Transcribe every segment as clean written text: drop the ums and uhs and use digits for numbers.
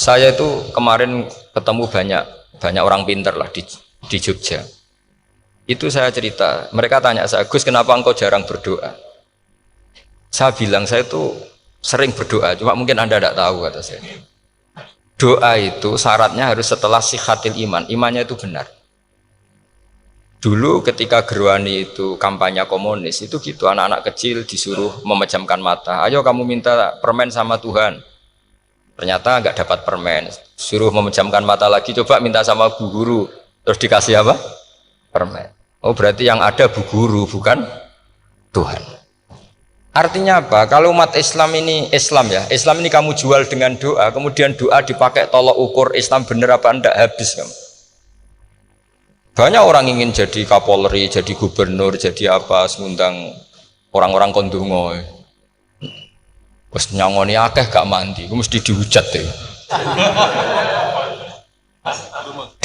Saya itu kemarin ketemu banyak orang pinter lah di Jogja. Itu saya cerita, mereka tanya saya, Gus kenapa engkau jarang berdoa? Saya bilang saya itu sering berdoa, cuma mungkin Anda tidak tahu kata saya. Doa itu syaratnya harus setelah sihatil iman, imannya itu benar. Dulu ketika Gerwani itu kampanye komunis itu gitu, anak-anak kecil disuruh memejamkan mata. Ayo kamu minta permen sama Tuhan. Ternyata nggak dapat permen. Suruh memejamkan mata lagi, coba minta sama bu guru. Terus dikasih apa? Permen. Oh berarti yang ada bu guru bukan Tuhan. Artinya apa? Kalau umat Islam ini Islam ini kamu jual dengan doa, kemudian doa dipakai tolok ukur Islam bener apa enggak, habis kamu. Banyak orang ingin jadi Kapolri, jadi gubernur, jadi apa, ngundang orang-orang kondungo. Wes nyangoni akeh gak mandi, mesti dihujat deh.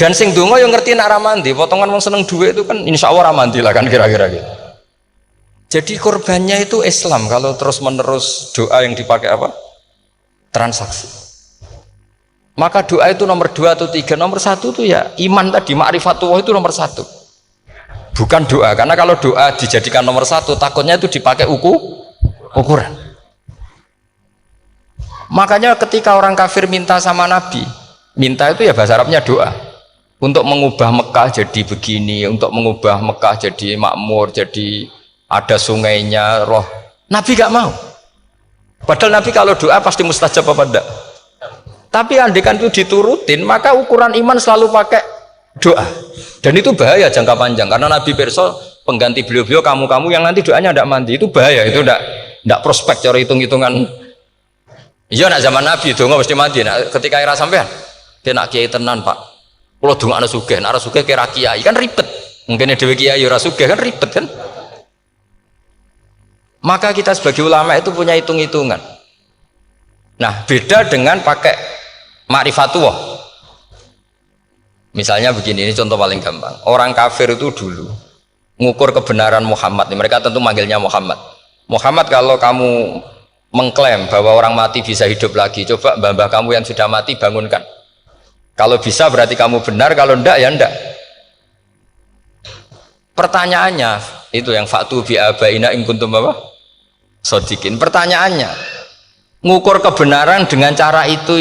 Dan sing donga yang ngerti nak ra mandi, potongan wong seneng duit itu kan insya Allah ra mandi lah kan kira-kira gitu. Jadi korbannya itu Islam kalau terus-menerus doa yang dipakai apa? Transaksi. Maka doa itu nomor 2 atau 3, nomor 1 itu ya iman tadi, ma'rifatullah itu nomor 1. Bukan doa, karena kalau doa dijadikan nomor 1, takutnya itu dipakai ukuran. Makanya ketika orang kafir minta sama Nabi, minta itu ya bahasa Arabnya doa. Untuk mengubah Mekah jadi begini, untuk mengubah Mekah jadi makmur, jadi ada sungainya, roh. Nabi gak mau. Padahal Nabi kalau doa pasti mustajab apa enggak? Tapi andekan itu diturutin, maka ukuran iman selalu pakai doa. Dan itu bahaya jangka panjang, karena Nabi pirsa pengganti beliau-beliau kamu-kamu yang nanti doanya tidak mandi, itu bahaya, itu tidak prospek cara hitung-hitungan. Iya nak zaman Nabi donga mesti mandi. Nak ketika era sampean, dia nak kiai tenan Pak. Kalau donga ana sugih, nak ora sugih kira kiai kan ribet. Mungkin dhewe kiai ora sugih kan ribet kan. Maka kita sebagai ulama itu punya hitung-hitungan. Nah, beda dengan pakai ma'rifatullah. Misalnya begini, ini contoh paling gampang. Orang kafir itu dulu mengukur kebenaran Muhammad. Mereka tentu manggilnya Muhammad. Muhammad, kalau kamu mengklaim bahwa orang mati bisa hidup lagi, coba mbah-mbah kamu yang sudah mati bangunkan. Kalau bisa berarti kamu benar, kalau enggak ya enggak. Pertanyaannya itu yang faktu bi abaina in kuntum apa? Sodikin. Pertanyaannya, ngukur kebenaran dengan cara itu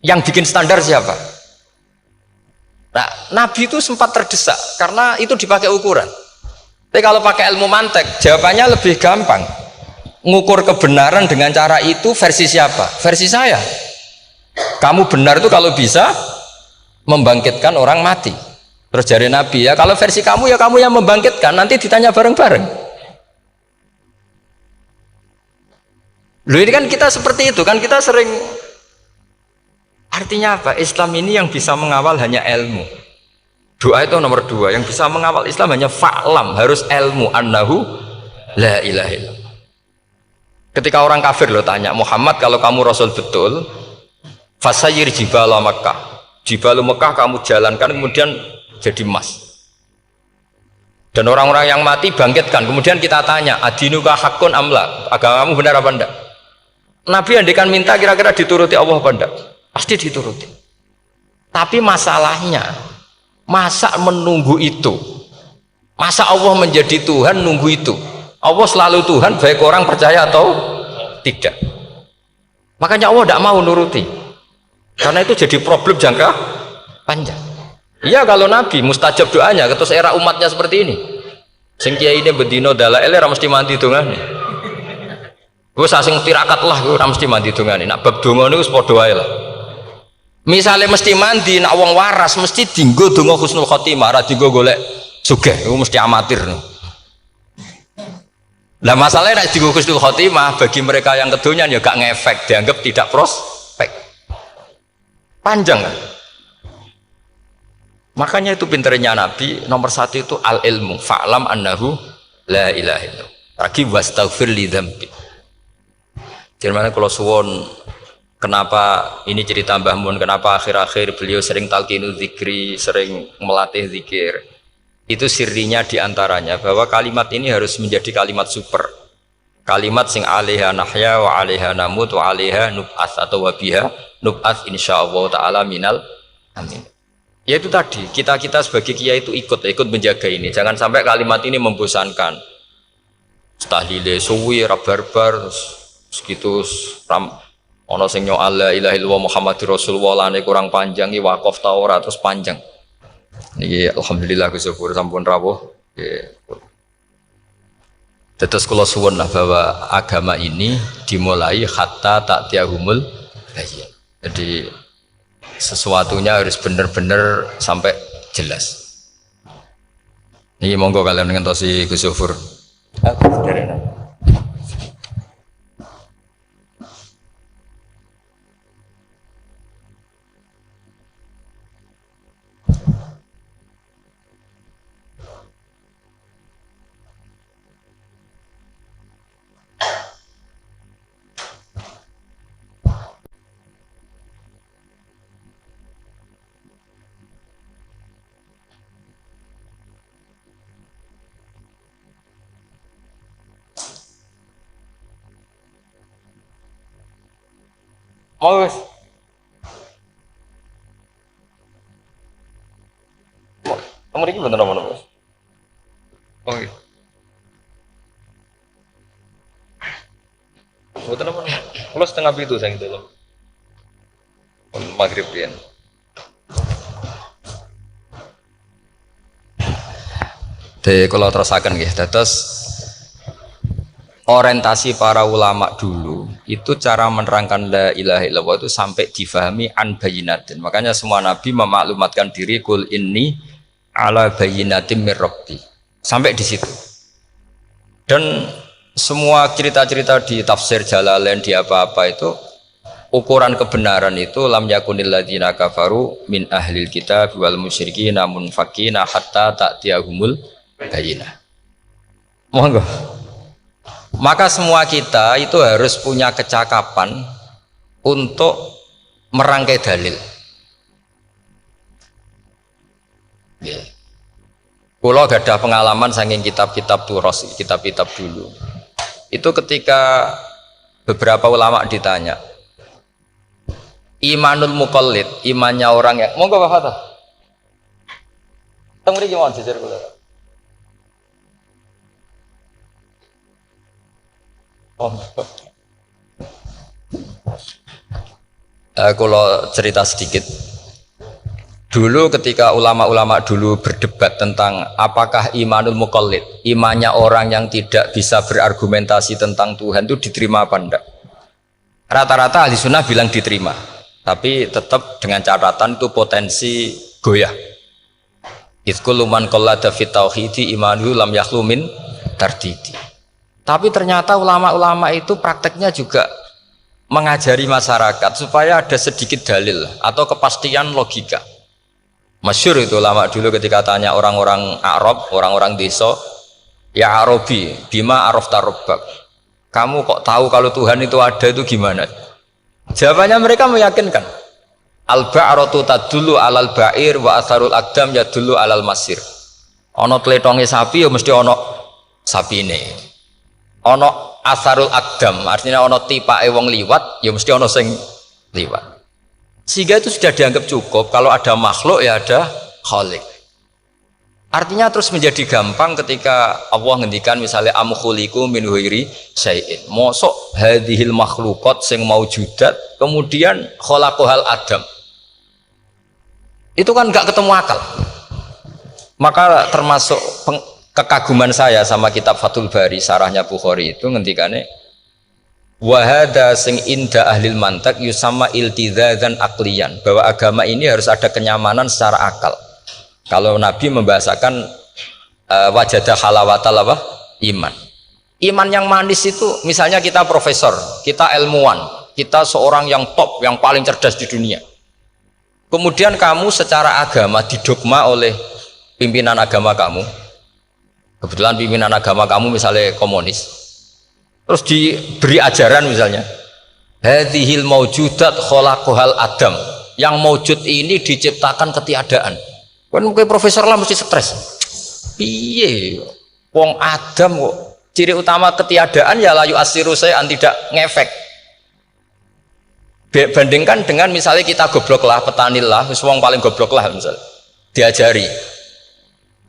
yang bikin standar siapa? Nah, Nabi itu sempat terdesak karena itu dipakai ukuran. Tapi kalau pakai ilmu mantek, jawabannya lebih gampang. Ngukur kebenaran dengan cara itu versi siapa? Versi saya. Kamu benar itu kalau bisa membangkitkan orang mati. Terus jari Nabi, ya kalau versi kamu ya kamu yang membangkitkan, nanti ditanya bareng-bareng. Loh ini kan kita seperti itu kan, kita sering. Artinya apa? Islam ini yang bisa mengawal hanya ilmu. Doa itu nomor 2, yang bisa mengawal Islam hanya fa'lam, harus ilmu annahu la ilaha illallah. Ketika orang kafir lo tanya, Muhammad kalau kamu Rasul betul, fasayir jibala Makkah, jibalu Mekah kamu jalankan kemudian jadi emas. Dan orang-orang yang mati bangkitkan, kemudian kita tanya, adinuka hakun amla, agamamu benar apa enggak? Nabi andikan minta kira-kira dituruti Allah apa enggak? Pasti dituruti. Tapi masalahnya, masa menunggu itu? Masa Allah menjadi Tuhan nunggu itu? Allah selalu Tuhan baik orang percaya atau tidak. Makanya Allah tidak mau nuruti, karena itu jadi problem jangka panjang. Iya kalau Nabi mustajab doanya, ketus era umatnya seperti ini. Sing kiai ini bedino dalail ora mesti mandi dongane. Wis sing tirakat lah ora mesti mandi dongane. Nak bab donga niku wis padha wae lah. Misale mesti mandi, nak wong waras mesti dinggo donga husnul khotimah, ora dinggo golek sugih, iku mesti amatir. Lah masalahnya nek dinggo husnul khotimah bagi mereka yang kedonyan ya gak ngefek, dianggap tidak prospek. Panjang kan? Makanya itu pinternya Nabi, nomor 1 itu al ilmu, fa'lam annahu la ilaha illallah. Lagi wastaghfir li dzambi. Jadi kalau suwon, kenapa ini cerita Mbah Mun, kenapa akhir-akhir beliau sering talqinu zikri, sering melatih zikir. Itu sirinya diantaranya bahwa kalimat ini harus menjadi kalimat super. Kalimat sing 'alaiha nahya wa 'alaiha namut wa 'alaiha nub'ats atau wa biha nub'ats insyaallah taala minal amin. Ya itu tadi, kita sebagai kiai itu ikut menjaga ini. Jangan sampai kalimat ini membosankan. Tahlile suwi ra barbar segitu ana sing nyoal la ilaha illallah Muhammadur Rasulullah lane kurang panjang iki wakaf ta ora terus panjang. Niki alhamdulillah Gus Syukur sampun rawuh. Nggih. Terus kula suwun lah bahwa agama ini dimulai hatta ta'tiyahumul bayyinah. Jadi sesuatunya harus benar-benar sampai jelas. Ini monggo kalian ngentosi Gus Syukur. Mau wis. Kamu iki bener apa Mas? Oh iya. Betul apa? Kalau setengah itu saya gitu loh. Maghrib pian. Kalau terusakan gitu, terus orientasi para ulama dulu itu cara menerangkan la ilaha illallah itu sampai difahami an bayyinatin. Makanya semua nabi memaklumatkan diri kul inni ala bayyinatin mir rabbi. Sampai di situ. Dan semua cerita-cerita di tafsir Jalalain di apa-apa itu ukuran kebenaran itu lam yakunil ladzina kafaru min ahlil kitab wal musyrikin namun fakina hatta ta'tiyahumul bayyinah. Monggo. Maka semua kita itu harus punya kecakapan untuk merangkai dalil. Kalau gak ada pengalaman saking kitab-kitab turos, kitab-kitab dulu. Itu ketika beberapa ulama ditanya, imanul muqallid, imannya orang yang monggo Pak Fatah. Teng mriki mawon jejer kula. Kalau cerita sedikit dulu ketika ulama-ulama dulu berdebat tentang apakah imanul muqallid, imannya orang yang tidak bisa berargumentasi tentang Tuhan itu diterima apa enggak, rata-rata ahli sunnah bilang diterima, tapi tetap dengan catatan itu potensi goyah. Idzkullu man qallada fit tauhidi imanuhu lam yakhlu min tardidi. Tapi ternyata ulama-ulama itu prakteknya juga mengajari masyarakat supaya ada sedikit dalil atau kepastian logika. Masyhur itu ulama dulu ketika tanya orang-orang Arab, orang-orang desa, ya Arabi, bima arafta rabbak. Kamu kok tahu kalau Tuhan itu ada itu gimana? Jawabannya mereka meyakinkan. Al-ba'ratu tadullu alal ba'ir wa atharul aqdam yadullu alal masir. Ono tletonge sapi ya mesti ono sapine. Ono asarul akdam, artinya ono tipake wong liwat, ya mesti ono sing liwat. Sehingga itu sudah dianggap cukup. Kalau ada makhluk ya ada khalik. Artinya terus menjadi gampang ketika Allah ngendikan misalnya am khuliqu min ghairi syai'in. Mosok hadhil makhluqat sing maujudat kemudian khalaqahal adam. Itu kan enggak ketemu akal. Maka termasuk kekaguman saya sama kitab Fathul Bari sarahnya Bukhari itu ngendikane wahada sing inda ahlil mantak yusama iltizazan aklian, bahwa agama ini harus ada kenyamanan secara akal. Kalau Nabi membahasakan wajadah halawatal apa? Iman yang manis itu misalnya kita profesor, kita ilmuwan, kita seorang yang top, yang paling cerdas di dunia, kemudian kamu secara agama didogma oleh pimpinan agama kamu. Kebetulan pimpinan agama kamu misalnya komunis, terus diberi ajaran misalnya hadhil maujudat khalaqahal adam, yang maujud ini diciptakan ketiadaan. Kan mungkin profesor lah mesti stres, piye wong Adam kok Ciri utama ketiadaan ya layu asiru saya tidak ngefek. Bandingkan dengan misalnya kita goblok lah, petani lah, wong paling goblok lah misalnya diajari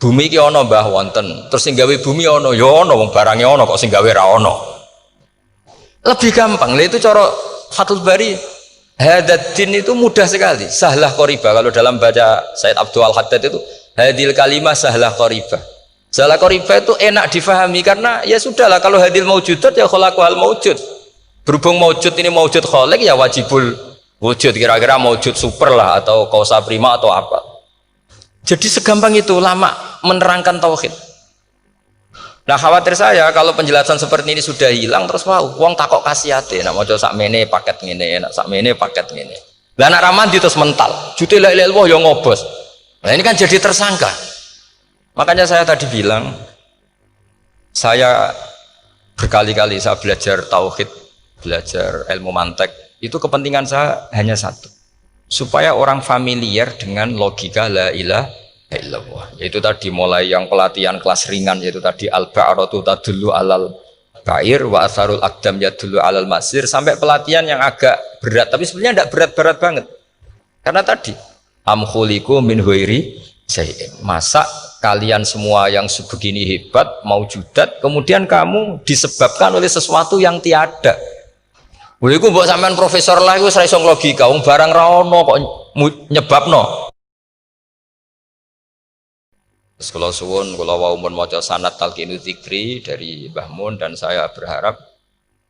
bumi ki ono mbah wonten, terus sing gawe bumi ono ya ono, wong barangnya ono kok sing gawe ra ono. Lebih gampang. Lah itu cara Fathul Bari hadaddin itu mudah sekali. Sahlah qoriba, kalau dalam baca Said Abdul Haddad itu hadil kalimah sahlah qoriba. Sahlah qoriba itu enak difahami karena ya sudahlah, kalau hadil maujudat ya khalaqal maujud. Berhubung maujud ini maujud khaliq ya wajibul wujud, kira-kira maujud super lah atau kausa prima atau apa. Jadi segampang itu lama menerangkan tauhid. Nah khawatir saya kalau penjelasan seperti ini sudah hilang terus wow, wong takok kasihate, nak maca sakmene paket ngene, nak sakmene paket ngene. Lah nak ramandi terus mental, jute la ilaha illallah ya ngobos. Nah ini kan jadi tersangka. Makanya saya tadi bilang, saya berkali-kali saya belajar tauhid, belajar ilmu mantek, itu kepentingan saya hanya satu, supaya orang familiar dengan logika la ilaha illallah. Yaitu tadi mulai yang pelatihan kelas ringan, yaitu tadi al-ba'ratu tadullu alal ba'ir wa asarul aqdam yadullu alal masir, sampai pelatihan yang agak berat, tapi sebenarnya tidak berat-berat banget. Karena tadi am khuliqu min ghairi syai'in, masa kalian semua yang sebegini hebat maujudat kemudian kamu disebabkan oleh sesuatu yang tiada. Iku mbok sampean profesor lah iku ora iso logika, wong barang ra ono kok nyebabno. Kalau suwun, kalau wau mun maca sanad talqinu dzikri dari Mbah Mun, dan saya berharap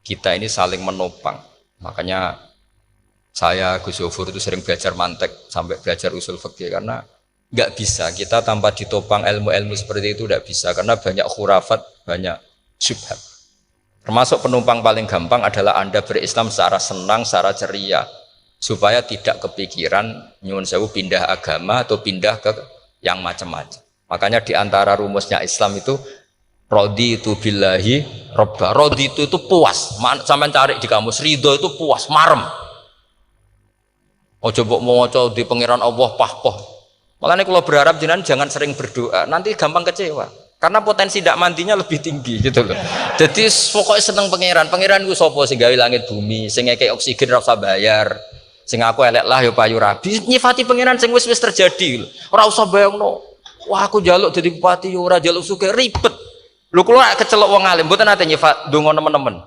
kita ini saling menopang. Makanya saya Gus Yofur itu sering belajar mantek sampai belajar usul fikih, karena nggak bisa kita tanpa ditopang ilmu-ilmu seperti itu, tidak bisa, karena banyak khurafat, banyak syubhat. Termasuk penumpang paling gampang adalah Anda berislam secara senang, secara ceria, supaya tidak kepikiran nyuwun sewu pindah agama atau pindah ke yang macam-macam. Makanya diantara rumusnya Islam itu raditu billahi robba. Raditu itu puas. Sampai cari di kamus, ridho itu puas, marem. Ojo mbok maca di pangeran Allah pahpoh. Makanya kalau berharap jenengan jangan sering berdoa, nanti gampang kecewa. Karena potensi tidak mandinya lebih tinggi gitu loh. Jadi pokoknya seneng pangeran. Pangeran itu sapa sing gawe langit bumi, sing ngekek oksigen ora usah bayar. Sing aku elek lah ya payu rabi. Nyifati pangeran sing wis terjadi. Ora usah bayangno. Wah aku jaluk jadi bupati ora jaluk suke ribet. Lho kula kecelok wong alim mboten nate nyifat donga nemen-nemen.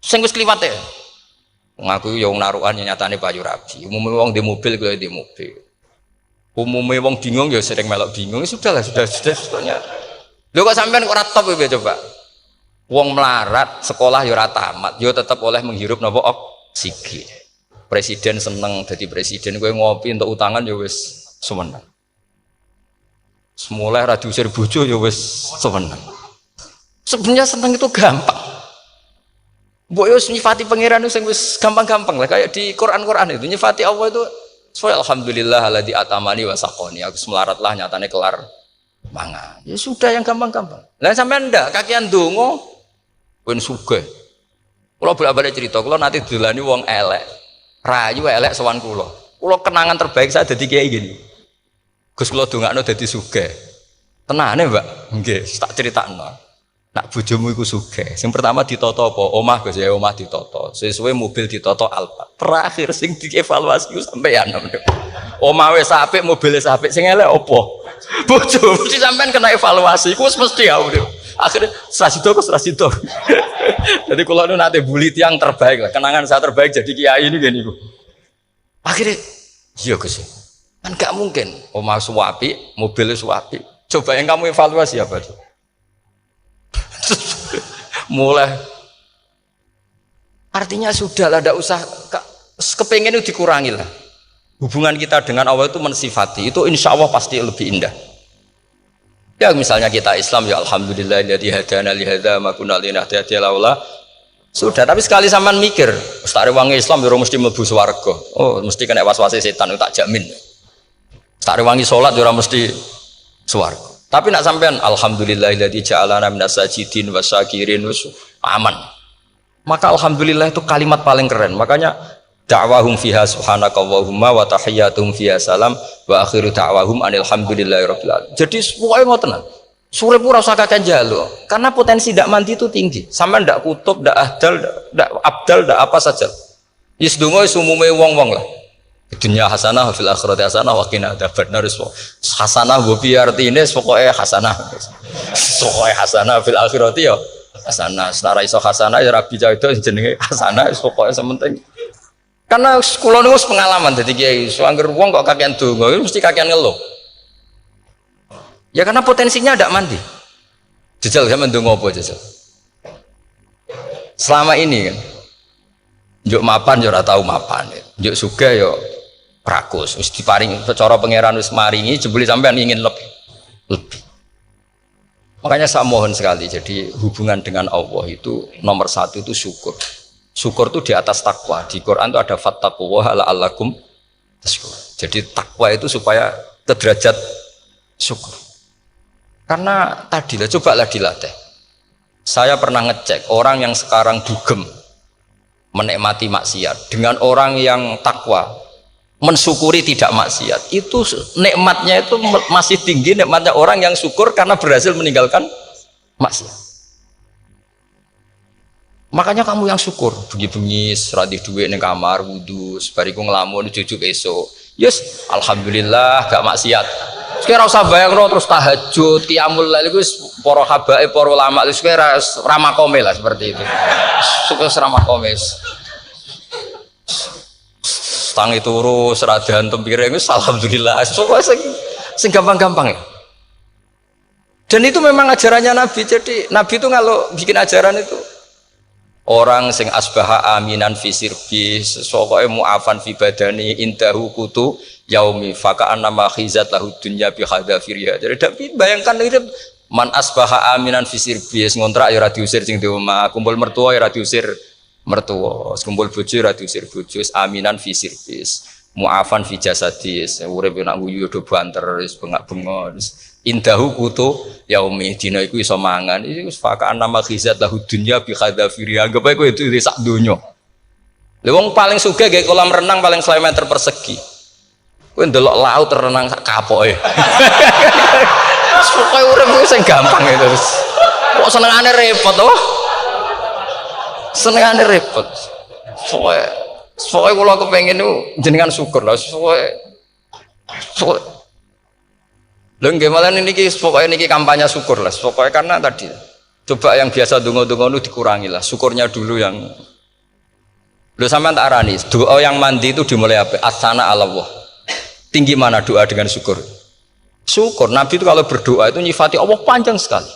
Sing wis kliwat e. Ngaku ya wong narukan nyatane payu rabi. Umume wong di mobil kaya di mobil. Umume wong bingung ya sering melok bingung. Sudahlah, sudah sebetulnya. Lho kok sampean kok ora top ya coba. Wong melarat sekolah ya ora tamat, ya tetep oleh menghirup napa oksigen. Presiden seneng dadi presiden, kowe ngopi untuk utangan ya wis semeneng. Semulai ra diusir bojo ya wis semeneng. Sebenarnya seneng itu gampang. Mbok yo nyifati pangeran sing wis gampang-gampang lah, kayak di Quran itu nyifati Allah itu soal alhamdulillah alladzi atamani wa saqoni. Aku semelarat lah nyatane kelar mangan. Ya sudah yang gampang-gampang. Lah sampean ndak kakian donga ben sugih. Kula bolak-balik cerita, kula nanti dolani wong elek. Rayu elek sowan kula. Kula kenangan terbaik saya dadi kiai gini. Gus kula dongakno dadi sugih. Tenane, Mbak? Nggih, tak critakno. Nak bojomu iku sugih. Sing pertama ditata apa? Omah Gus ya, omah ditata. Sesuwe mobil ditata Alphard. Terakhir sing dievaluasi ku sampeyan. Omah wis apik, mobil wis apik, sing elek apa? Bojo mesti sampean kena evaluasi. Iku wis mesti ya. Akhirnya Srasido. Jadi kula nu nate bully tiyang terbaik lah. Kenangan saya terbaik jadi kiai ini gini niku. Akhirnya iya Gus. Kan gak mungkin omah suwapi, mobil suwapi. Coba yang kamu evaluasi apa tuh? Mulai artinya sudah lah, tidak usah kepengen itu dikurangi lah. Hubungan kita dengan Allah itu mensifati itu insya Allah pasti lebih indah. Ya misalnya kita Islam ya alhamdulillahilladzi hadana li hadza ma kunna linahtadiya laula. Sudah, tapi sekali sampean mikir ustaz wangi Islam ya mesti mlebu swarga. Oh mesti kena was-wase setan, tak jamin. Ustaz wangi salat ya mesti swarga. Tapi nak sampean alhamdulillahilladzi ja'alana minas sajidin wasyakirin aman. Maka alhamdulillah itu kalimat paling keren. Makanya da'wahum fiha subhanakallahumma wa tahiyyatuhum fiha salam wa akhiru da'wahum anil hamdulillahi rabbil alamin. Jadi pokoknya mau tenang. Sore pura usah kakek jaluk, karena potensi tidak mandi itu tinggi. Sama ndak kutub, ndak ahdal, ndak abdal, ndak apa saja. Is dungo is umume wong-wong lah. Dunia hasanah, fil akhirati hasanah, wa qina adzabannar. Hasanah bobi artine pokoke hasanah. Pokoke hasanah fil akhirati ya hasanah. Senara iso hasanah ya rabi cah itu jenenge hasanah pokoke sementing. Karena kula niku pengalaman dadi kiai, so angger wong kok kakean donga mesti kakean ngeluh. Ya karena potensinya tidak mandi. Jajal sama ndonga apa jajal? Selama ini kan, njuk mapan yo ora tau mapan, njuk sugih yo rakus. Wis diparing cara pangeran wis maringi, jebule sampean ingin lebih. Makanya saya mohon sekali, jadi hubungan dengan Allah itu nomor satu itu syukur. Syukur itu di atas takwa. Di Quran itu ada fattaqullaha la'allakum tashkurun. Jadi takwa itu supaya ke derajat syukur. Karena tadilah, cobalah dilatih. Saya pernah ngecek orang yang sekarang dugem menikmati maksiat dengan orang yang takwa mensyukuri tidak maksiat, itu nikmatnya itu masih tinggi nikmatnya orang yang syukur karena berhasil meninggalkan maksiat. Makanya kamu yang syukur, bengi-bengi seradih duit ning kamar wudu, bariku ngelamun jujuk esuk. Yes, alhamdulillah gak maksiat. Sekira usah bayangno terus tahajud, qiyamul lail iku wis para habaib, para ulama wis kira ramakome lah seperti itu. Suka ramakome. Tangi turu seradan tempire wis alhamdulillah. Pokoke sing gampang-gampang ya. Dan itu memang ajarannya Nabi. Jadi Nabi itu kalau bikin ajaran itu orang sing asbaha aminan fi sirbi, pokoke mu'afan fi badani indahu kutu yaumi faka'an nama khizat lahu dunya bi hadafiriha. Jadi tapi bayangkan itu man asbaha aminan fi sirbi, ngontrak ya ora diusir sing di omah, kumpul mertua ya ora diusir mertua, kumpul bojo ora diusir bojo, aminan fi sirbi, mu'afan fi jasadis, urip nak guyu do banter wis bengak-bengok. Indahu kutu yaumi dina iku iso mangan iki wis faka'an nama khizat lahu dunya bi hadafiriha. Anggap ae kowe itu sak donya. Lha wong paling sugih gawe kolam renang paling 1 meter persegi. Kowe ndelok laut renang sak kapoke. Pokoke urip kuwi sing gampang itu. Kok senengane repot to? Senengane repot. Pokoke kula kepengin niku jenengan syukur lho. Pokoke lho nggih malah niki pokoke niki kampanye syukur lah. Pokoke karena tadi coba yang biasa donga-donga itu dikurangi lah. Syukurnya dulu yang lho sampean tak arani doa yang mandi itu dimulai apa? As-sana 'ala Allah. Tinggi mana doa dengan syukur? Syukur. Nabi itu kalau berdoa itu nyifati Allah panjang sekali.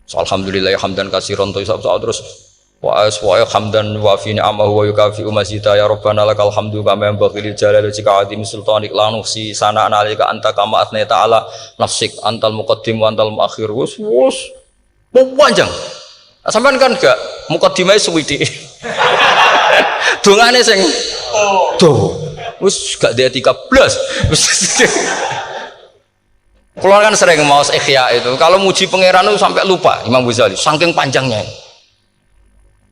So, alhamdulillah hamdan katsiran terus wa hamdan wa fi ni'amahu wa yukafi umazita ya rabbana lakal hamdu kama yanbaghi lil jalali wajhika azim sultanik la nuhsi sana'an 'alaika anta kama athnayta 'ala nafsik antal muqaddim wa antal muakhir. Wus panjang. Sampean kan gak muqaddimah suwiti. Dongane sing wis gak dia 13. Kalau kan sering mau ikhya itu, kalau muji pangeran itu sampai lupa Imam Ghazali, saking panjangnya.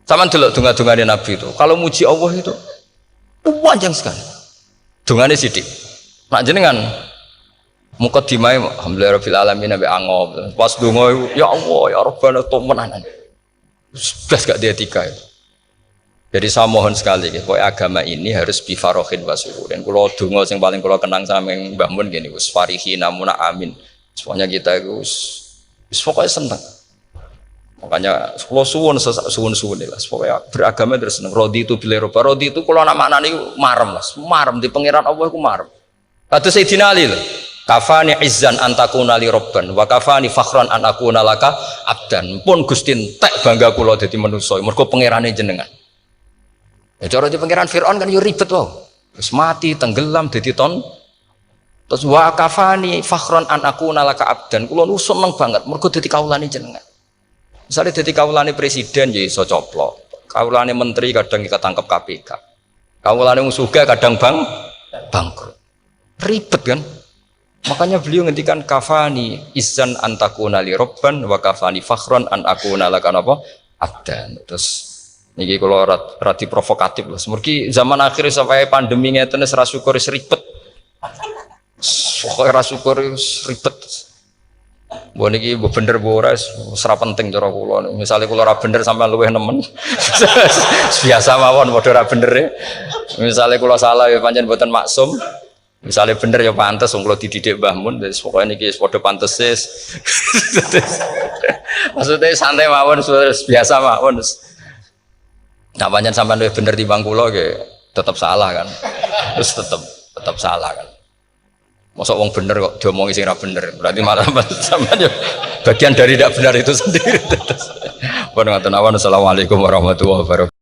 Sama dulu donga-dongane Nabi itu, kalau muji Allah itu panjang sekali. Dongane sithik. Nak jenengan muqaddimah alhamdulillahirabbil alamin nabi angob. Pas donga ya Allah ya Rabbana temenan. Blas gak dia 3 itu. Jadi saya mohon sekali, pokoknya agama ini harus bifarohin wasuhurin. Kalau dungo yang paling kalau kenang sama yang Mbah Mun gini, us farihi namuna amin. Semuanya kita itu pokoknya senang. Makanya kalau suwun lah. Pokoknya beragama terus senang. Rodi itu bila roba, rodi itu kalau anak maknanya marem lah, marem di pangeran Allah itu marem. Kata Sayyidina Ali lah, kafani izzan antakuna li robban, wa kafani fakhran an akuna laka abdan. Pun Gustin tek bangga kula dadi manusa, mergo pangerane jenengan. Ya cara di pangeran Fir'aun kan yo ribet wae. Terus mati, tenggelam dadi ton. Terus wa kafani fakhron an akuna laka abdan. Kula nu seneng banget mergo dadi kawulane jenengan. Misale dadi kawulane presiden ya iso coplok. Kawulane menteri kadang ketangkep KPK. Kawulane wong sugih kadang bangkrut. Ribet kan? Makanya beliau ngendikan kafani izzan antakuna li robban wa kafani fakhron an akuna laka napa abdan. Terus niki kalau rati provokatif loh. Semergi zaman akhir sampai pandemi ngeten wis ra syukur wis ribet. Pokoke ra syukur wis ribet. Mbok niki mbok bener mbok ora ora penting cara kula. Misale kula ora bener sampean luwih nemen. Biasa mawon padha ora bener e. Misale kula salah ya pancen mboten maksum. Misale bener ya pantes wong kula dididik Mbah Mun wis pokoke niki padha pantese. Maksudnya santai mawon biasa mawon. Nah pancen sampean luwih bener timbang kula nggih tetep salah kan. Terus tetep salah kan. Masa wong bener kok diomongi sing ora bener. Berarti malah sampean ya bagian dari tidak benar itu sendiri. Pun ngoten awan. Assalamualaikum warahmatullahi wabarakatuh.